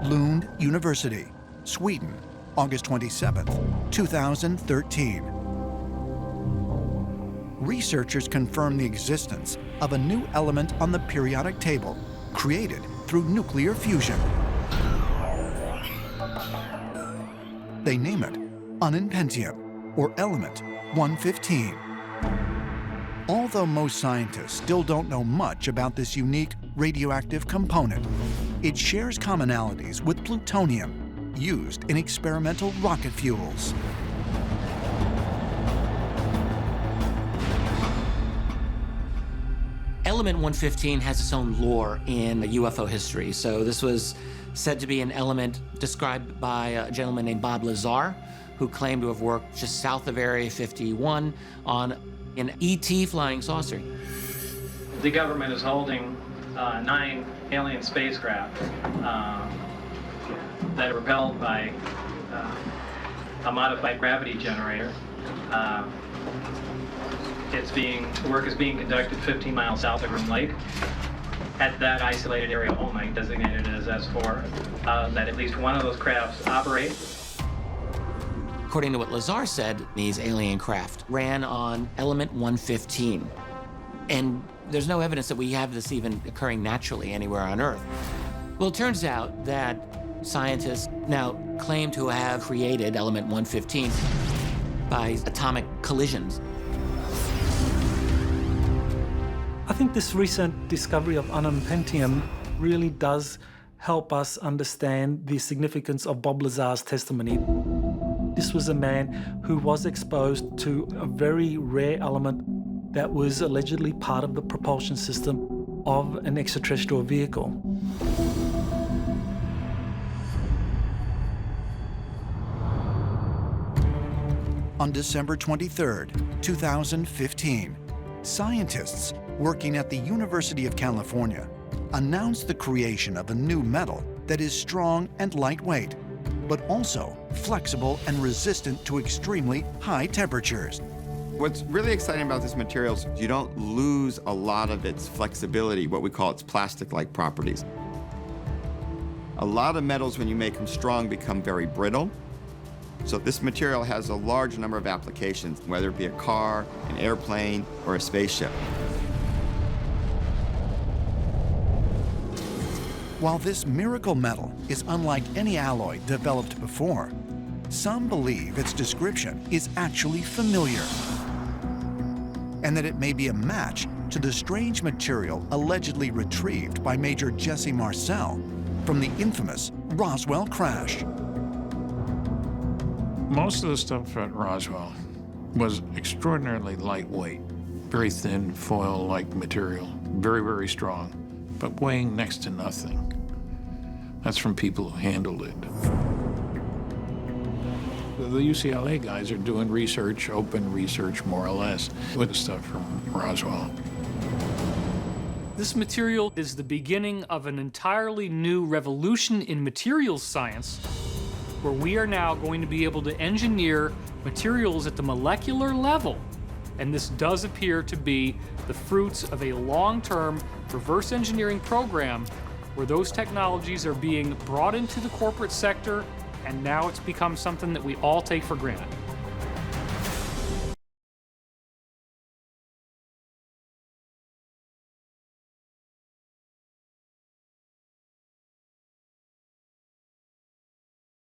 Lund University, Sweden, August 27, 2013. Researchers confirm the existence of a new element on the periodic table, created through nuclear fusion. They name it UnXplained, or element 115. Although most scientists still don't know much about this unique radioactive component, it shares commonalities with plutonium, used in experimental rocket fuels. Element 115 has its own lore in UFO history. So this was said to be an element described by a gentleman named Bob Lazar, who claimed to have worked just south of Area 51 on an ET flying saucer. The government is holding 9 alien spacecraft that are propelled by a modified gravity generator. Work is being conducted 15 miles south of Groom Lake at that isolated area only, designated as S4, that at least one of those crafts operate. According to what Lazar said, these alien craft ran on element 115. And there's no evidence that we have this even occurring naturally anywhere on Earth. Well, it turns out that scientists now claim to have created element 115 by atomic collisions. I think this recent discovery of ununpentium really does help us understand the significance of Bob Lazar's testimony. This was a man who was exposed to a very rare element that was allegedly part of the propulsion system of an extraterrestrial vehicle. On December 23, 2015, scientists working at the University of California announced the creation of a new metal that is strong and lightweight, but also flexible and resistant to extremely high temperatures. What's really exciting about this material is you don't lose a lot of its flexibility, what we call its plastic-like properties. A lot of metals, when you make them strong, become very brittle. So this material has a large number of applications, whether it be a car, an airplane, or a spaceship. While this miracle metal is unlike any alloy developed before, some believe its description is actually familiar, and that it may be a match to the strange material allegedly retrieved by Major Jesse Marcel from the infamous Roswell crash. Most of the stuff at Roswell was extraordinarily lightweight, very thin foil-like material, very, very strong, but weighing next to nothing. That's from people who handled it. The UCLA guys are doing research, open research more or less, with the stuff from Roswell. This material is the beginning of an entirely new revolution in materials science, where we are now going to be able to engineer materials at the molecular level. And this does appear to be the fruits of a long-term reverse engineering program where those technologies are being brought into the corporate sector, and now it's become something that we all take for granted.